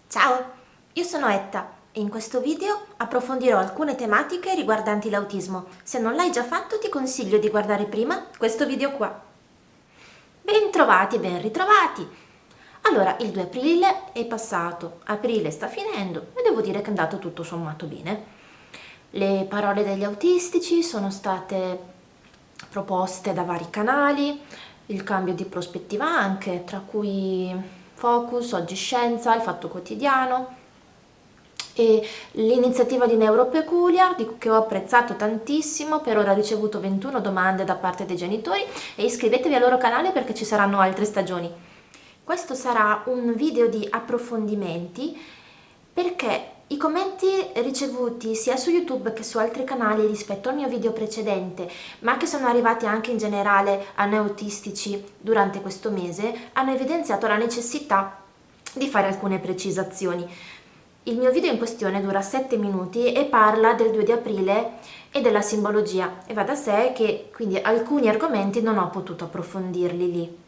Ciao, io sono Etta e in questo video approfondirò alcune tematiche riguardanti l'autismo. Se non l'hai già fatto ti consiglio di guardare prima questo video qua. Bentrovati, ben ritrovati! Allora, il 2 aprile è passato, aprile sta finendo e devo dire che è andato tutto sommato bene. Le parole degli autistici sono state proposte da vari canali, il cambio di prospettiva anche, tra cui Focus, Oggi Scienza, Il Fatto Quotidiano e l'iniziativa di Neuropeculiar, che ho apprezzato tantissimo. Per ora ho ricevuto 21 domande da parte dei genitori e iscrivetevi al loro canale perché ci saranno altre stagioni. Questo sarà un video di approfondimenti perché i commenti ricevuti sia su YouTube che su altri canali rispetto al mio video precedente, ma che sono arrivati anche in generale a noi autistici durante questo mese, hanno evidenziato la necessità di fare alcune precisazioni. Il mio video in questione dura 7 minuti e parla del 2 di aprile e della simbologia, e va da sé che quindi alcuni argomenti non ho potuto approfondirli lì.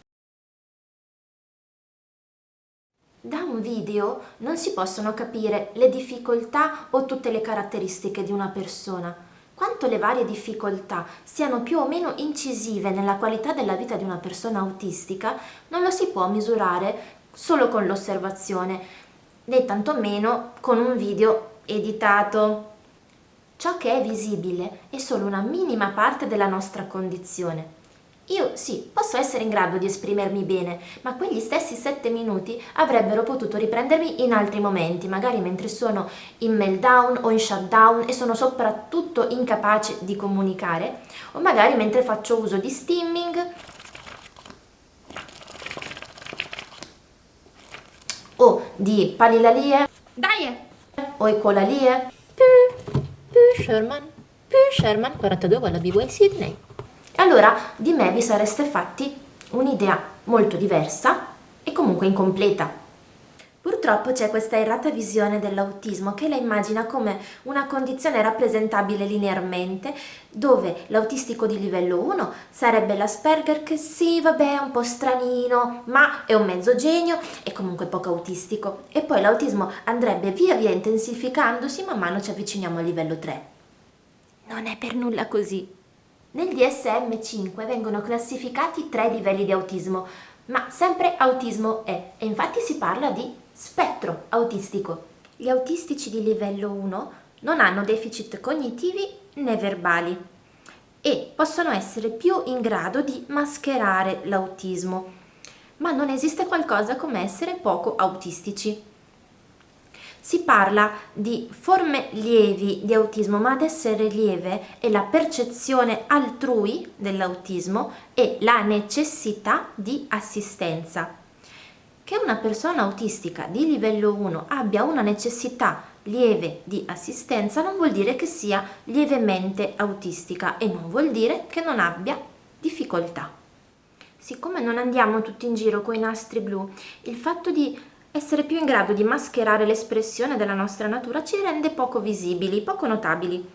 Da un video non si possono capire le difficoltà o tutte le caratteristiche di una persona. Quanto le varie difficoltà siano più o meno incisive nella qualità della vita di una persona autistica non lo si può misurare solo con l'osservazione, né tantomeno con un video editato. Ciò che è visibile è solo una minima parte della nostra condizione. Io sì, posso essere in grado di esprimermi bene, ma quegli stessi 7 minuti avrebbero potuto riprendermi in altri momenti, magari mentre sono in meltdown o in shutdown e sono soprattutto incapace di comunicare, o magari mentre faccio uso di stimming o di palilalie, Dai! o ecolalie. Sherman 42 Wallaby Sydney. E allora di me vi sareste fatti un'idea molto diversa e comunque incompleta. Purtroppo c'è questa errata visione dell'autismo che la immagina come una condizione rappresentabile linearmente, dove l'autistico di livello 1 sarebbe l'Asperger che sì, vabbè, è un po' stranino, ma è un mezzo genio e comunque poco autistico. E poi l'autismo andrebbe via via intensificandosi man mano ci avviciniamo al livello 3. Non è per nulla così. Nel DSM-5 vengono classificati 3 livelli di autismo, ma sempre autismo è, e infatti si parla di spettro autistico. Gli autistici di livello 1 non hanno deficit cognitivi né verbali e possono essere più in grado di mascherare l'autismo, ma non esiste qualcosa come essere poco autistici. Si parla di forme lievi di autismo, ma ad essere lieve è la percezione altrui dell'autismo e la necessità di assistenza. Che una persona autistica di livello 1 abbia una necessità lieve di assistenza non vuol dire che sia lievemente autistica e non vuol dire che non abbia difficoltà. Siccome non andiamo tutti in giro con i nastri blu, il fatto di essere più in grado di mascherare l'espressione della nostra natura ci rende poco visibili, poco notabili.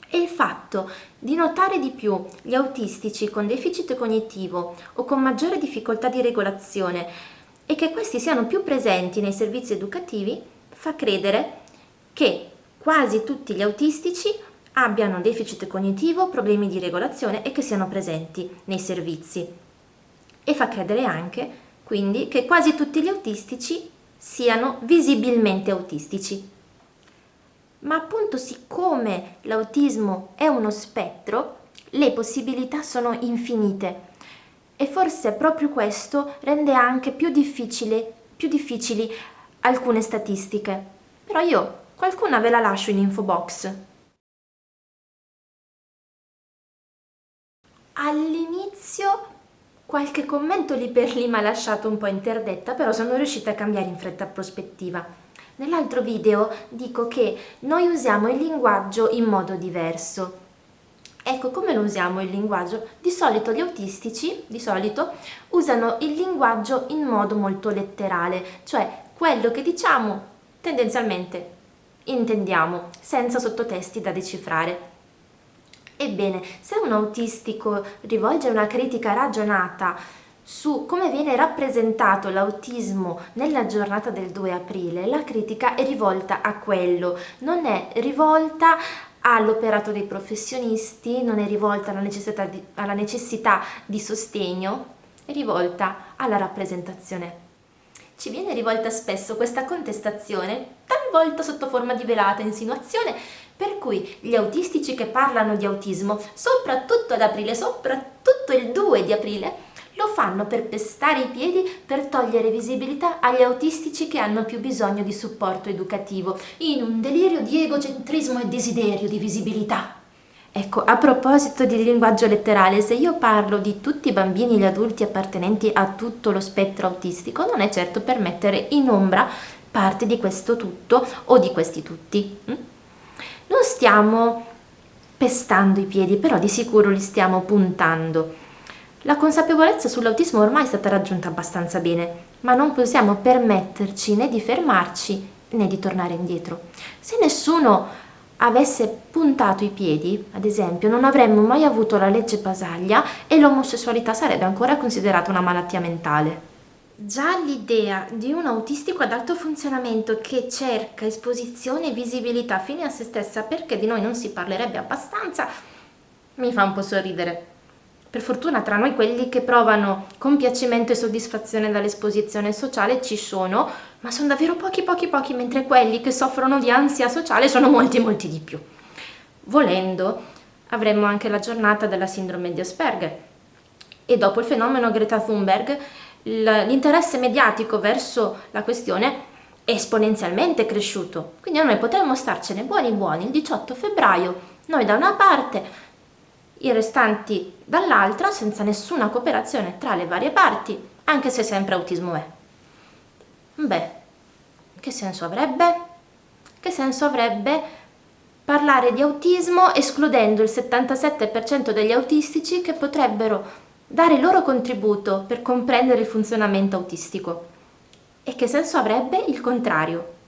E il fatto di notare di più gli autistici con deficit cognitivo o con maggiore difficoltà di regolazione e che questi siano più presenti nei servizi educativi fa credere che quasi tutti gli autistici abbiano deficit cognitivo, problemi di regolazione e che siano presenti nei servizi. E fa credere anche quindi che quasi tutti gli autistici siano visibilmente autistici. Ma appunto siccome l'autismo è uno spettro, le possibilità sono infinite e forse proprio questo rende anche più difficili alcune statistiche. Però io qualcuna ve la lascio in info box. All'inizio qualche commento lì per lì mi ha lasciato un po' interdetta, però sono riuscita a cambiare in fretta prospettiva. Nell'altro video dico che noi usiamo il linguaggio in modo diverso. Ecco, come lo usiamo il linguaggio? Di solito gli autistici, usano il linguaggio in modo molto letterale, cioè quello che diciamo tendenzialmente intendiamo, senza sottotesti da decifrare. Ebbene, se un autistico rivolge una critica ragionata su come viene rappresentato l'autismo nella giornata del 2 aprile, la critica è rivolta a quello, non è rivolta all'operato dei professionisti, non è rivolta alla necessità di sostegno, è rivolta alla rappresentazione. Ci viene rivolta spesso questa contestazione, talvolta sotto forma di velata insinuazione, per cui gli autistici che parlano di autismo, soprattutto ad aprile, soprattutto il 2 di aprile, lo fanno per pestare i piedi, per togliere visibilità agli autistici che hanno più bisogno di supporto educativo, in un delirio di egocentrismo e desiderio di visibilità. Ecco, a proposito di linguaggio letterale, se io parlo di tutti i bambini e gli adulti appartenenti a tutto lo spettro autistico, non è certo per mettere in ombra parte di questo tutto o di questi tutti. Non stiamo pestando i piedi, però di sicuro li stiamo puntando. La consapevolezza sull'autismo ormai è stata raggiunta abbastanza bene, ma non possiamo permetterci né di fermarci né di tornare indietro. Se nessuno avesse puntato i piedi, ad esempio, non avremmo mai avuto la legge Basaglia e l'omosessualità sarebbe ancora considerata una malattia mentale. Già l'idea di un autistico ad alto funzionamento che cerca esposizione e visibilità fine a se stessa perché di noi non si parlerebbe abbastanza mi fa un po' sorridere. Per fortuna tra noi quelli che provano compiacimento e soddisfazione dall'esposizione sociale ci sono, ma sono davvero pochi, mentre quelli che soffrono di ansia sociale sono molti di più. Volendo, avremmo anche la giornata della sindrome di Asperger. E dopo il fenomeno Greta Thunberg, l'interesse mediatico verso la questione è esponenzialmente cresciuto. Quindi noi potremmo starcene buoni il 18 febbraio, noi da una parte, i restanti dall'altra, senza nessuna cooperazione tra le varie parti, anche se sempre autismo è. Beh, che senso avrebbe? Che senso avrebbe parlare di autismo escludendo il 77% degli autistici che potrebbero dare il loro contributo per comprendere il funzionamento autistico? E che senso avrebbe il contrario?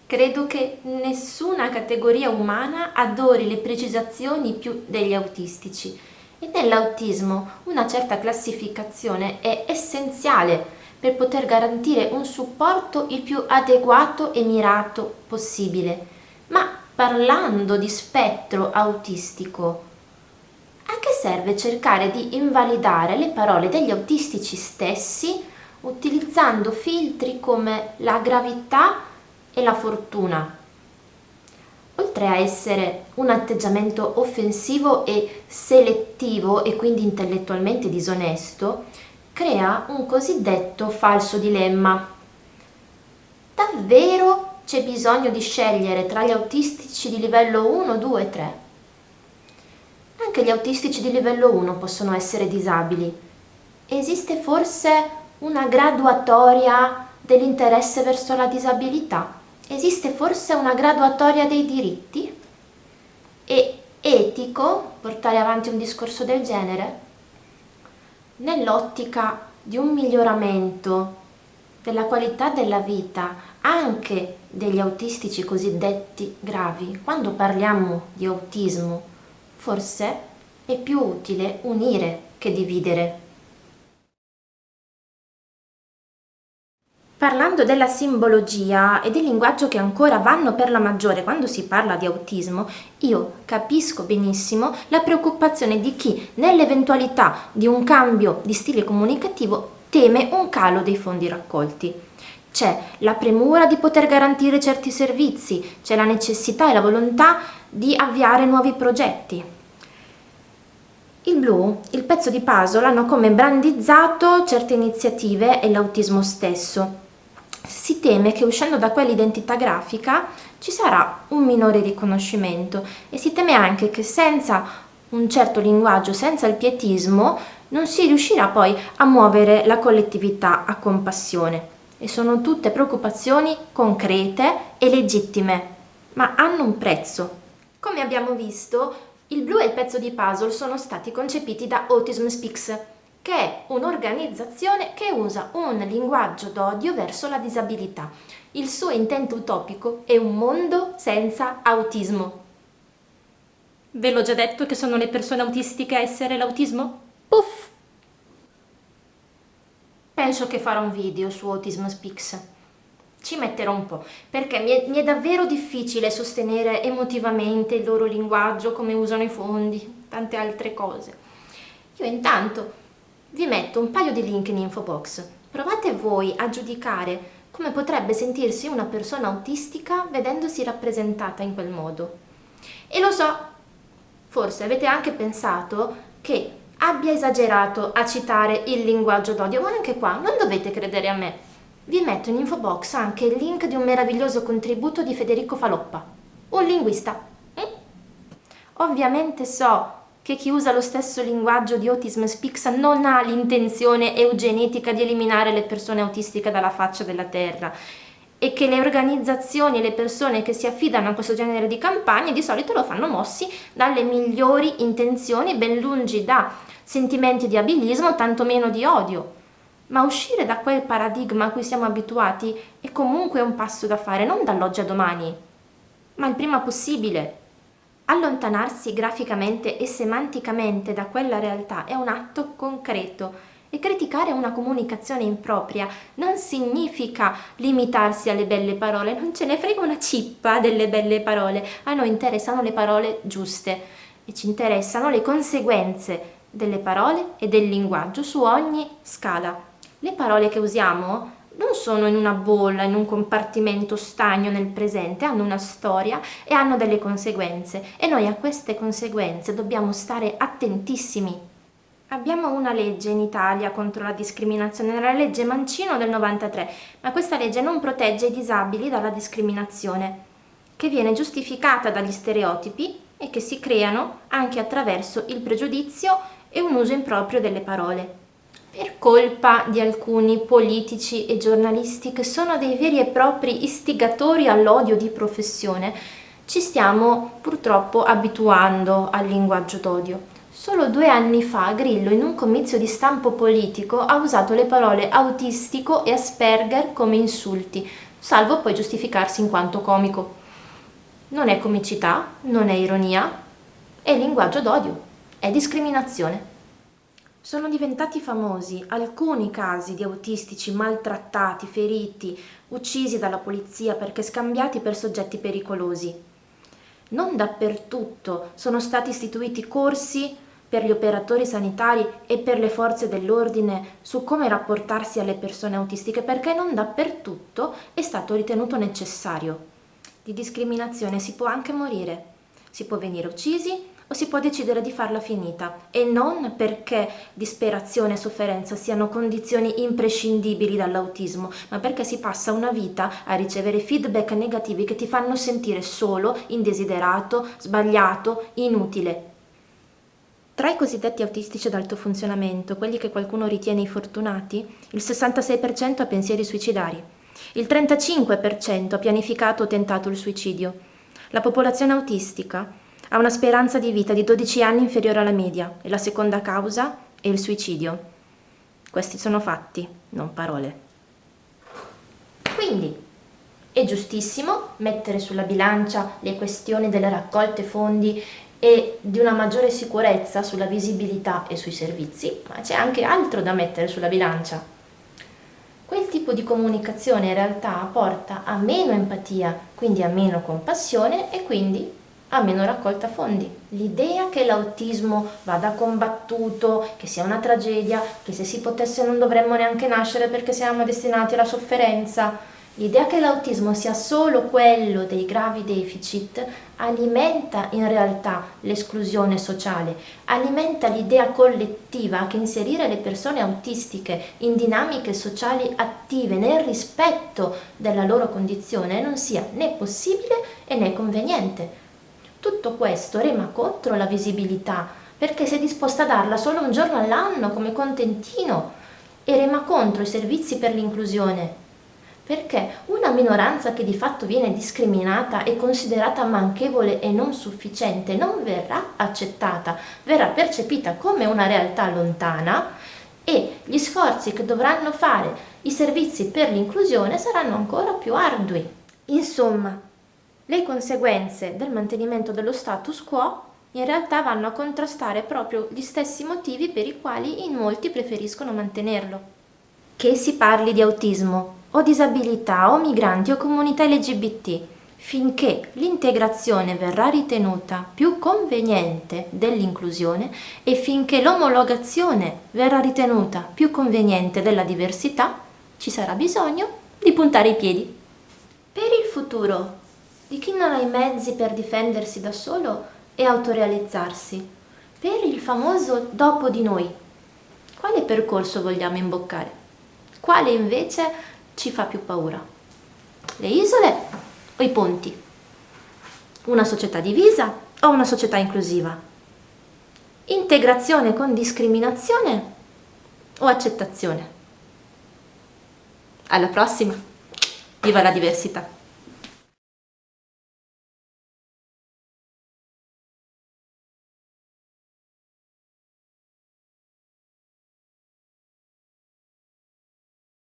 Credo che nessuna categoria umana adori le precisazioni più degli autistici e nell'autismo una certa classificazione è essenziale per poter garantire un supporto il più adeguato e mirato possibile. Ma parlando di spettro autistico, a che serve cercare di invalidare le parole degli autistici stessi utilizzando filtri come la gravità e la fortuna? Oltre a essere un atteggiamento offensivo e selettivo e quindi intellettualmente disonesto, crea un cosiddetto falso dilemma. Davvero c'è bisogno di scegliere tra gli autistici di livello 1, 2 e 3? Anche gli autistici di livello 1 possono essere disabili. Esiste forse una graduatoria dell'interesse verso la disabilità? Esiste forse una graduatoria dei diritti? È etico portare avanti un discorso del genere? Nell'ottica di un miglioramento della qualità della vita anche degli autistici cosiddetti gravi, quando parliamo di autismo, forse è più utile unire che dividere. Parlando della simbologia e del linguaggio che ancora vanno per la maggiore quando si parla di autismo, io capisco benissimo la preoccupazione di chi, nell'eventualità di un cambio di stile comunicativo, teme un calo dei fondi raccolti. C'è la premura di poter garantire certi servizi, c'è la necessità e la volontà di avviare nuovi progetti. Il blu, il pezzo di puzzle, hanno come brandizzato certe iniziative e l'autismo stesso. Si teme che uscendo da quell'identità grafica ci sarà un minore riconoscimento e si teme anche che senza un certo linguaggio, senza il pietismo, non si riuscirà poi a muovere la collettività a compassione. E sono tutte preoccupazioni concrete e legittime, ma hanno un prezzo. Come abbiamo visto, il blu e il pezzo di puzzle sono stati concepiti da Autism Speaks, che è un'organizzazione che usa un linguaggio d'odio verso la disabilità. Il suo intento utopico è un mondo senza autismo. Ve l'ho già detto che sono le persone autistiche a essere l'autismo? Puff! penso che farò un video su Autism Speaks. Ci metterò un po', perché mi è davvero difficile sostenere emotivamente il loro linguaggio, come usano i fondi, tante altre cose. Io intanto vi metto un paio di link in info box. Provate voi a giudicare come potrebbe sentirsi una persona autistica vedendosi rappresentata in quel modo. E lo so, forse avete anche pensato che abbia esagerato a citare il linguaggio d'odio, ma anche qua non dovete credere a me. Vi metto in info box anche il link di un meraviglioso contributo di Federico Faloppa, un linguista. Ovviamente so che chi usa lo stesso linguaggio di Autism Speaks non ha l'intenzione eugenetica di eliminare le persone autistiche dalla faccia della terra e che le organizzazioni e le persone che si affidano a questo genere di campagne di solito lo fanno mossi dalle migliori intenzioni, ben lungi da sentimenti di abilismo, tantomeno di odio. Ma uscire da quel paradigma a cui siamo abituati è comunque un passo da fare, non dall'oggi a domani, ma il prima possibile. Allontanarsi graficamente e semanticamente da quella realtà è un atto concreto e criticare una comunicazione impropria non significa limitarsi alle belle parole, non ce ne frega una cippa delle belle parole, a noi interessano le parole giuste e ci interessano le conseguenze delle parole e del linguaggio su ogni scala. Le parole che usiamo non sono in una bolla, in un compartimento stagno nel presente, hanno una storia e hanno delle conseguenze e noi a queste conseguenze dobbiamo stare attentissimi. Abbiamo una legge in Italia contro la discriminazione, la legge Mancino del 93, ma questa legge non protegge i disabili dalla discriminazione, che viene giustificata dagli stereotipi e che si creano anche attraverso il pregiudizio e un uso improprio delle parole. Per colpa di alcuni politici e giornalisti che sono dei veri e propri istigatori all'odio di professione, ci stiamo purtroppo abituando al linguaggio d'odio. Solo 2 anni fa Grillo in un comizio di stampo politico ha usato le parole autistico e Asperger come insulti, salvo poi giustificarsi in quanto comico. Non è comicità, non è ironia, è linguaggio d'odio, è discriminazione. Sono diventati famosi alcuni casi di autistici maltrattati, feriti, uccisi dalla polizia perché scambiati per soggetti pericolosi. Non dappertutto sono stati istituiti corsi per gli operatori sanitari e per le forze dell'ordine su come rapportarsi alle persone autistiche, perché non dappertutto è stato ritenuto necessario. Di discriminazione si può anche morire, si può venire uccisi o si può decidere di farla finita, e non perché disperazione e sofferenza siano condizioni imprescindibili dall'autismo, ma perché si passa una vita a ricevere feedback negativi che ti fanno sentire solo, indesiderato, sbagliato, inutile. Tra i cosiddetti autistici ad alto funzionamento, quelli che qualcuno ritiene i fortunati, il 66% ha pensieri suicidari, il 35% ha pianificato o tentato il suicidio. La popolazione autistica ha una speranza di vita di 12 anni inferiore alla media e la seconda causa è il suicidio. Questi sono fatti, non parole. Quindi è giustissimo mettere sulla bilancia le questioni delle raccolte fondi e di una maggiore sicurezza sulla visibilità e sui servizi, ma c'è anche altro da mettere sulla bilancia. Quel tipo di comunicazione in realtà porta a meno empatia, quindi a meno compassione e quindi a meno raccolta fondi. L'idea che l'autismo vada combattuto, che sia una tragedia, che se si potesse non dovremmo neanche nascere perché siamo destinati alla sofferenza, l'idea che l'autismo sia solo quello dei gravi deficit alimenta in realtà l'esclusione sociale, alimenta l'idea collettiva che inserire le persone autistiche in dinamiche sociali attive nel rispetto della loro condizione non sia né possibile e né conveniente. Tutto questo rema contro la visibilità, perché si è disposta a darla solo un giorno all'anno come contentino, e rema contro i servizi per l'inclusione, perché una minoranza che di fatto viene discriminata e considerata manchevole e non sufficiente non verrà accettata, verrà percepita come una realtà lontana e gli sforzi che dovranno fare i servizi per l'inclusione saranno ancora più ardui. Insomma, le conseguenze del mantenimento dello status quo in realtà vanno a contrastare proprio gli stessi motivi per i quali in molti preferiscono mantenerlo. Che si parli di autismo o disabilità o migranti o comunità LGBT, finché l'integrazione verrà ritenuta più conveniente dell'inclusione e finché l'omologazione verrà ritenuta più conveniente della diversità, ci sarà bisogno di puntare i piedi. Per il futuro, di chi non ha i mezzi per difendersi da solo e autorealizzarsi, per il famoso dopo di noi, quale percorso vogliamo imboccare? Quale invece ci fa più paura? Le isole o i ponti? Una società divisa o una società inclusiva? Integrazione con discriminazione o accettazione? Alla prossima! Viva la diversità!